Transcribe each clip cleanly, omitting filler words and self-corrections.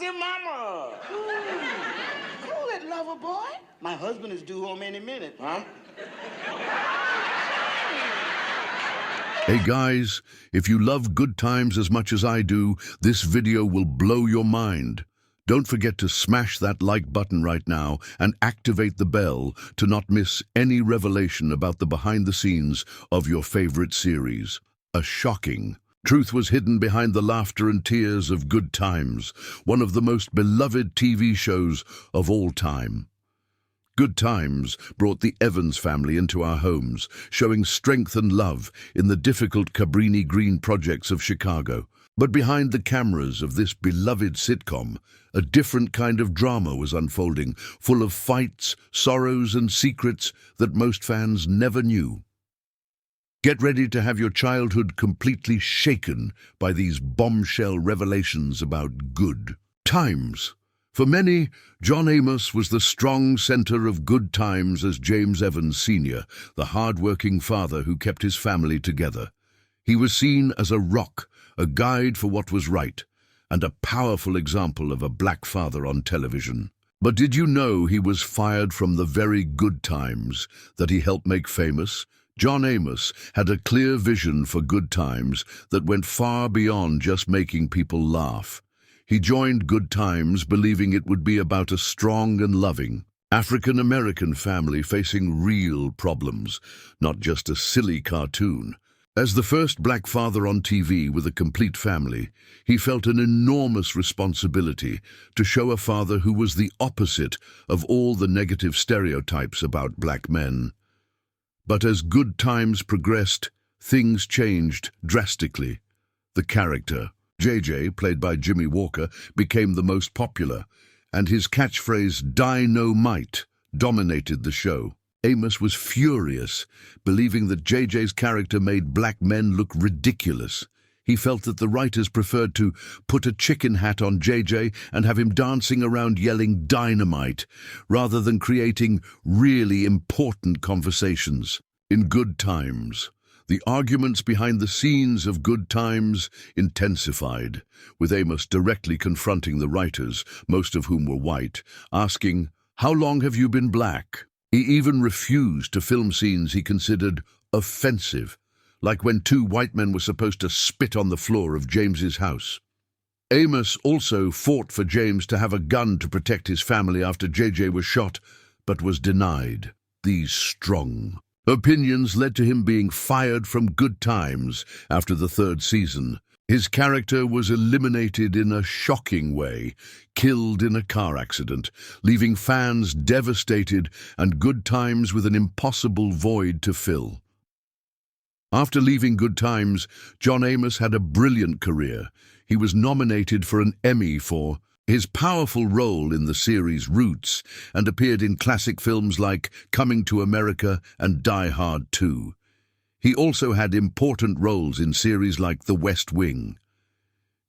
foxy mama. Cool it, lover boy. My husband is due home any minute, huh? Hey guys, if you love Good Times as much as I do, this video will blow your mind. Don't forget to smash that like button right now and activate the bell to not miss any revelation about the behind the scenes of your favorite series. A shocking truth was hidden behind the laughter and tears of Good Times, one of the most beloved TV shows of all time. Good Times brought the Evans family into our homes, showing strength and love in the difficult Cabrini Green projects of Chicago. But behind the cameras of this beloved sitcom, a different kind of drama was unfolding, full of fights, sorrows, and secrets that most fans never knew. Get ready to have your childhood completely shaken by these bombshell revelations about Good Times. For many, John Amos was the strong center of Good Times as James Evans Sr., the hard-working father who kept his family together. He was seen as a rock, a guide for what was right, and a powerful example of a black father on television. But did you know he was fired from the very Good Times that he helped make famous? John Amos had a clear vision for Good Times that went far beyond just making people laugh. He joined Good Times believing it would be about a strong and loving African-American family facing real problems, not just a silly cartoon. As the first black father on TV with a complete family, he felt an enormous responsibility to show a father who was the opposite of all the negative stereotypes about black men. But as Good Times progressed, things changed drastically. The character, JJ, played by Jimmy Walker, became the most popular, and his catchphrase, "Dynamite," dominated the show. Amos was furious, believing that JJ's character made black men look ridiculous. He felt that the writers preferred to put a chicken hat on JJ and have him dancing around yelling "dynamite," rather than creating really important conversations. In Good Times, the arguments behind the scenes of Good Times intensified, with Amos directly confronting the writers, most of whom were white, asking, "How long have you been black?" He even refused to film scenes he considered offensive, like when two white men were supposed to spit on the floor of James's house. Amos also fought for James to have a gun to protect his family after JJ was shot, but was denied. These strong opinions led to him being fired from Good Times after the third season. His character was eliminated in a shocking way, killed in a car accident, leaving fans devastated and Good Times with an impossible void to fill. After leaving Good Times, John Amos had a brilliant career. He was nominated for an Emmy for his powerful role in the series Roots and appeared in classic films like Coming to America and Die Hard 2. He also had important roles in series like The West Wing.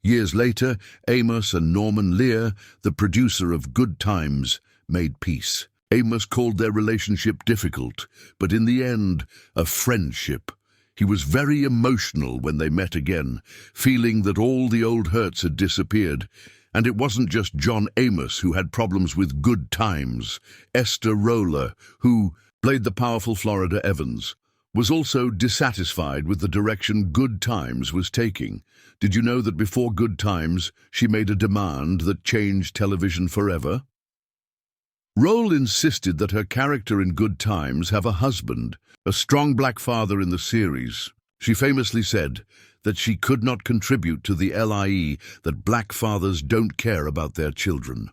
Years later, Amos and Norman Lear, the producer of Good Times, made peace. Amos called their relationship difficult, but in the end, a friendship. He was very emotional when they met again, feeling that all the old hurts had disappeared. And it wasn't just John Amos who had problems with Good Times. Esther Roller, who played the powerful Florida Evans, was also dissatisfied with the direction Good Times was taking. Did you know that before Good Times, she made a demand that changed television forever? Roll insisted that her character in Good Times have a husband, a strong black father in the series. She famously said that she could not contribute to the LIE that black fathers don't care about their children.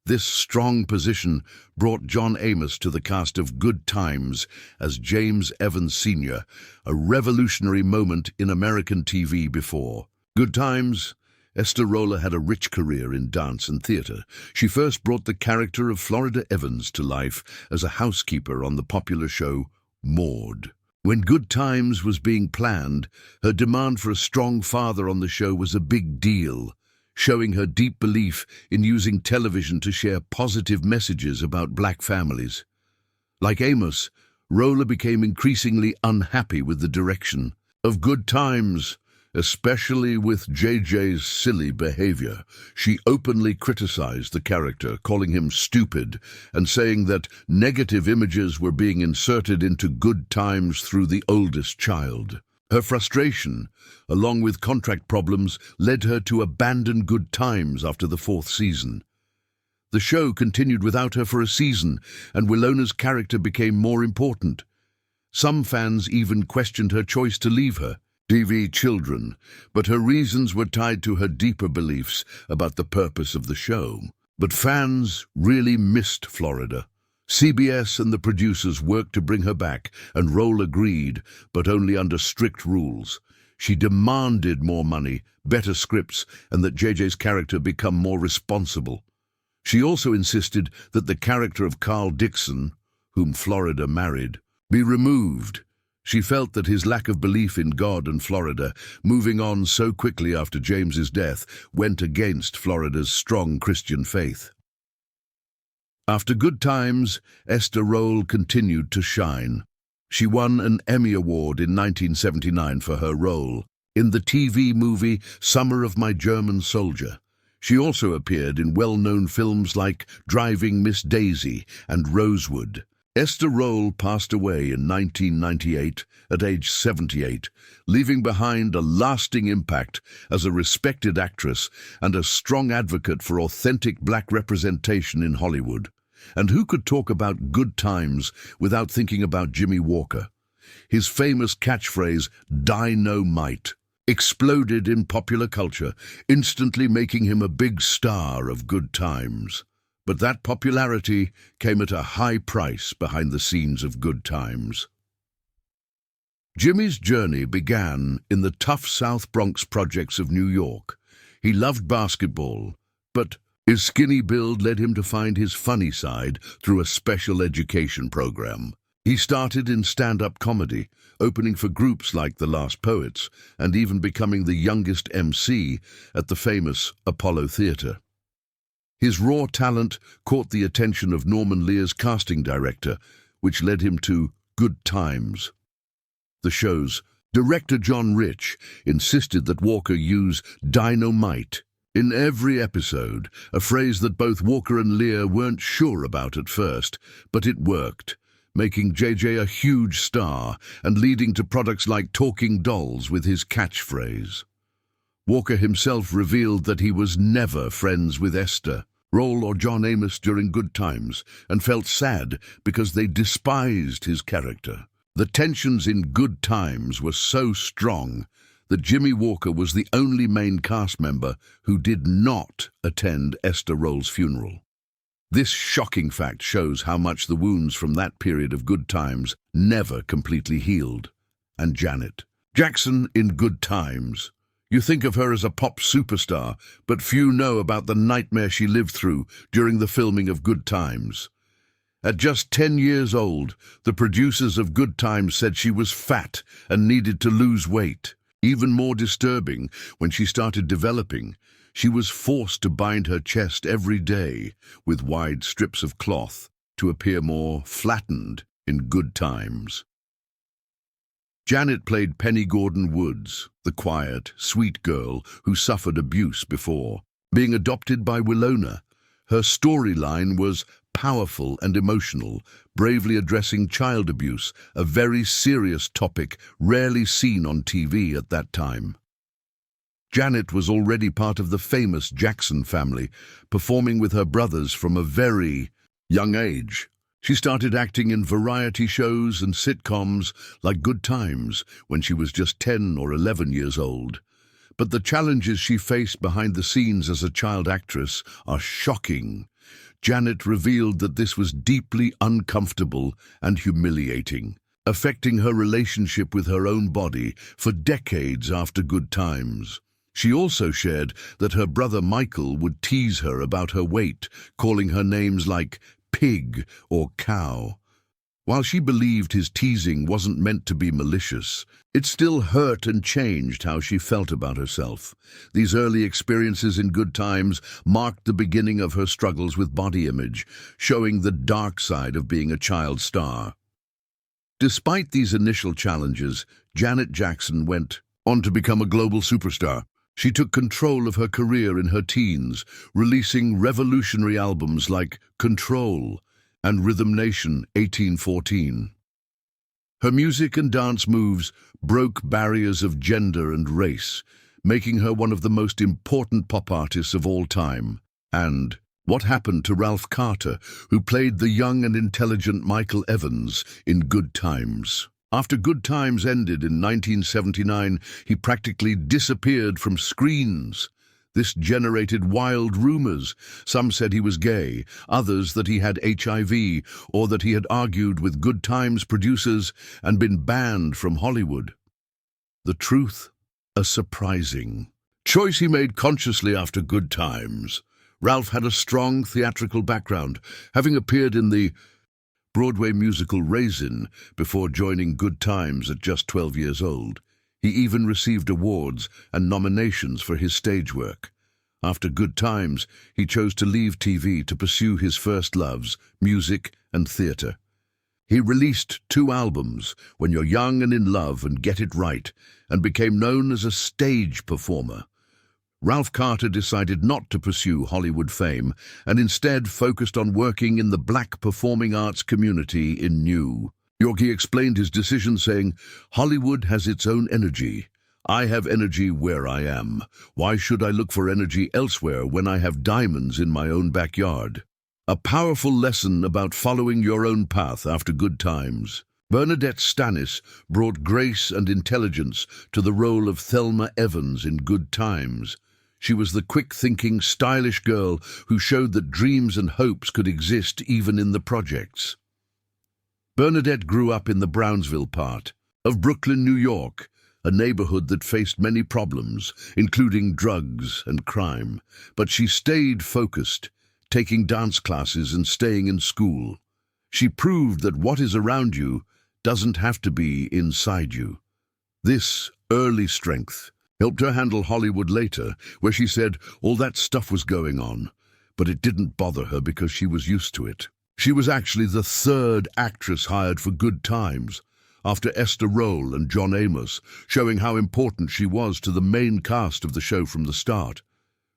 This strong position brought John Amos to the cast of Good Times as James Evans Sr., a revolutionary moment in American TV before. Good Times, Esther Roller had a rich career in dance and theater. She first brought the character of Florida Evans to life as a housekeeper on the popular show Maude. When Good Times was being planned, her demand for a strong father on the show was a big deal, showing her deep belief in using television to share positive messages about black families. Like Amos, Roller became increasingly unhappy with the direction of Good Times, especially with JJ's silly behavior. She openly criticized the character, calling him stupid and saying that negative images were being inserted into Good Times through the oldest child. Her frustration, along with contract problems, led her to abandon Good Times after the 4th season. The show continued without her for a season, and Wilona's character became more important. Some fans even questioned her choice to leave her, TV children, but her reasons were tied to her deeper beliefs about the purpose of the show. But fans really missed Florida. CBS and the producers worked to bring her back, and Roll agreed, but only under strict rules. She demanded more money, better scripts, and that JJ's character become more responsible. She also insisted that the character of Carl Dixon, whom Florida married, be removed. She felt that his lack of belief in God and Florida, moving on so quickly after James's death, went against Florida's strong Christian faith. After Good Times, Esther Roll continued to shine. She won an Emmy Award in 1979 for her role in the TV movie Summer of My German Soldier. She also appeared in well-known films like Driving Miss Daisy and Rosewood. Esther Roll passed away in 1998 at age 78, leaving behind a lasting impact as a respected actress and a strong advocate for authentic black representation in Hollywood. And who could talk about Good Times without thinking about Jimmie Walker? His famous catchphrase, "Dynamite," exploded in popular culture, instantly making him a big star of Good Times. But that popularity came at a high price behind the scenes of Good Times. Jimmy's journey began in the tough South Bronx projects of New York. He loved basketball, but his skinny build led him to find his funny side through a special education program. He started in stand-up comedy, opening for groups like The Last Poets, and even becoming the youngest MC at the famous Apollo Theater. His raw talent caught the attention of Norman Lear's casting director, which led him to Good Times. The show's director, John Rich, insisted that Walker use dynamite in every episode, a phrase that both Walker and Lear weren't sure about at first, but it worked, making JJ a huge star and leading to products like Talking Dolls with his catchphrase. Walker himself revealed that he was never friends with Esther, Roll, or John Amos during Good Times, and felt sad because they despised his character. The tensions in Good Times were so strong that Jimmie Walker was the only main cast member who did not attend Esther Roll's funeral. This shocking fact shows how much the wounds from that period of Good Times never completely healed. And Janet Jackson in Good Times. You think of her as a pop superstar, but few know about the nightmare she lived through during the filming of Good Times. At just 10 years old, the producers of Good Times said she was fat and needed to lose weight. Even more disturbing, when she started developing, she was forced to bind her chest every day with wide strips of cloth to appear more flattened in Good Times. Janet played Penny Gordon Woods, the quiet, sweet girl who suffered abuse before. Being adopted by Wilona, her storyline was powerful and emotional, bravely addressing child abuse, a very serious topic rarely seen on TV at that time. Janet was already part of the famous Jackson family, performing with her brothers from a very young age. She started acting in variety shows and sitcoms like Good Times when she was just 10 or 11 years old. But the challenges she faced behind the scenes as a child actress are shocking. Janet revealed that this was deeply uncomfortable and humiliating, affecting her relationship with her own body for decades after Good Times. She also shared that her brother Michael would tease her about her weight, calling her names like pig or cow. While she believed his teasing wasn't meant to be malicious, it still hurt and changed how she felt about herself. These early experiences in Good Times marked the beginning of her struggles with body image, showing the dark side of being a child star. Despite these initial challenges, Janet Jackson went on to become a global superstar. She took control of her career in her teens, releasing revolutionary albums like Control and Rhythm Nation 1814. Her music and dance moves broke barriers of gender and race, making her one of the most important pop artists of all time. And what happened to Ralph Carter, who played the young and intelligent Michael Evans in Good Times? After Good Times ended in 1979, he practically disappeared from screens. This generated wild rumors. Some said he was gay, others that he had HIV, or that he had argued with Good Times producers and been banned from Hollywood. The truth? A surprising choice he made consciously after Good Times. Ralph had a strong theatrical background, having appeared in the Broadway musical Raisin before joining Good Times at just 12 years old. He even received awards and nominations for his stage work. After Good Times, he chose to leave TV to pursue his first loves, music and theatre. He released 2 albums, When You're Young and in Love and Get It Right, and became known as a stage performer. Ralph Carter decided not to pursue Hollywood fame and instead focused on working in the black performing arts community in New York. He explained his decision saying, "Hollywood has its own energy. I have energy where I am. Why should I look for energy elsewhere when I have diamonds in my own backyard?" A powerful lesson about following your own path after Good Times. Bernadette Stanis brought grace and intelligence to the role of Thelma Evans in Good Times. She was the quick-thinking, stylish girl who showed that dreams and hopes could exist even in the projects. Bernadette grew up in the Brownsville part of Brooklyn, New York, a neighborhood that faced many problems, including drugs and crime. But she stayed focused, taking dance classes and staying in school. She proved that what is around you doesn't have to be inside you. This early strength helped her handle Hollywood later, where she said all that stuff was going on, but it didn't bother her because she was used to it. She was actually the 3rd actress hired for Good Times, after Esther Roll and John Amos, showing how important she was to the main cast of the show from the start.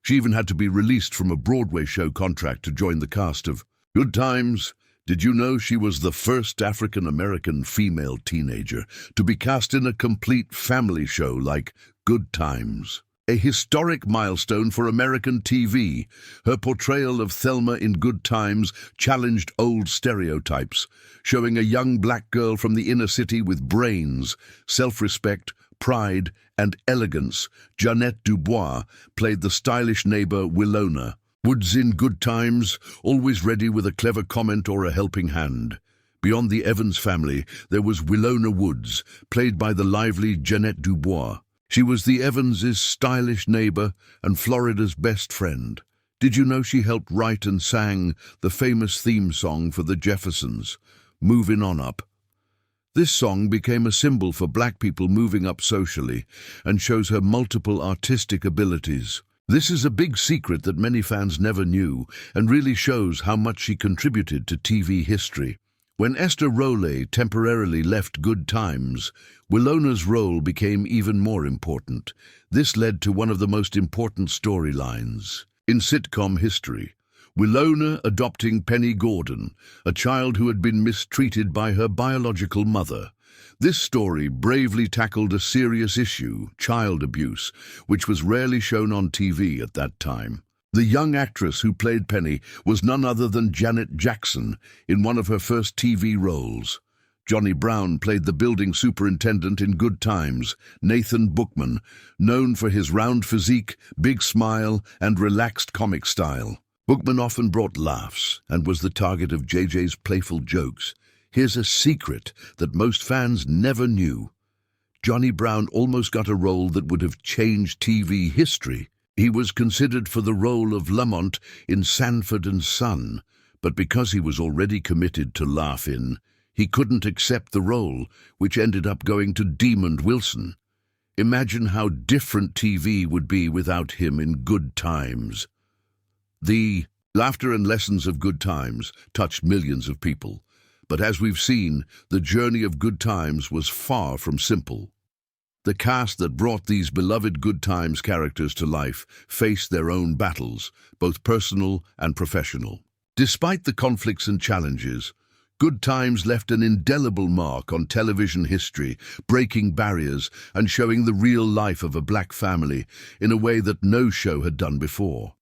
She even had to be released from a Broadway show contract to join the cast of Good Times. Did you know she was the first African-American female teenager to be cast in a complete family show like Good Times? A historic milestone for American TV. Her portrayal of Thelma in Good Times challenged old stereotypes, showing a young black girl from the inner city with brains, self-respect, pride, and elegance. Jeanette Dubois played the stylish neighbor Willona Woods in Good Times, always ready with a clever comment or a helping hand. Beyond the Evans family, there was Willona Woods, played by the lively Jeanette Dubois. She was the Evans' stylish neighbor and Florida's best friend. Did you know she helped write and sang the famous theme song for the Jeffersons, Movin' On Up? This song became a symbol for black people moving up socially and shows her multiple artistic abilities. This is a big secret that many fans never knew and really shows how much she contributed to TV history. When Esther Rolle temporarily left Good Times, Willona's role became even more important. This led to one of the most important storylines in sitcom history. Willona adopting Penny Gordon, a child who had been mistreated by her biological mother. This story bravely tackled a serious issue, child abuse, which was rarely shown on TV at that time. The young actress who played Penny was none other than Janet Jackson in one of her first TV roles. Johnny Brown played the building superintendent in Good Times, Nathan Bookman, known for his round physique, big smile, and relaxed comic style. Bookman often brought laughs and was the target of JJ's playful jokes. Here's a secret that most fans never knew. Johnny Brown almost got a role that would have changed TV history. He was considered for the role of Lamont in Sanford and Son, but because he was already committed to Laugh-In, he couldn't accept the role, which ended up going to Demond Wilson. Imagine how different TV would be without him in Good Times. The laughter and lessons of Good Times touched millions of people. But as we've seen, the journey of Good Times was far from simple. The cast that brought these beloved Good Times characters to life faced their own battles, both personal and professional. Despite the conflicts and challenges, Good Times left an indelible mark on television history, breaking barriers and showing the real life of a black family in a way that no show had done before.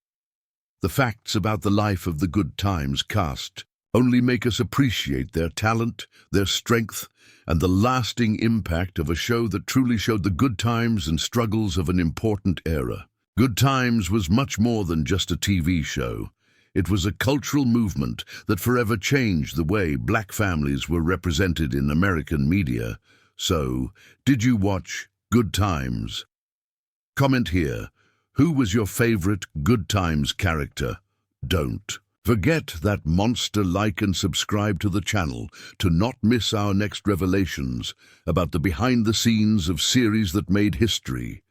The facts about the life of the Good Times cast only make us appreciate their talent, their strength, and the lasting impact of a show that truly showed the good times and struggles of an important era. Good Times was much more than just a TV show. It was a cultural movement that forever changed the way black families were represented in American media. So, did you watch Good Times? Comment here. Who was your favorite Good Times character? Don't forget that monster like and subscribe to the channel to not miss our next revelations about the behind the scenes of series that made history.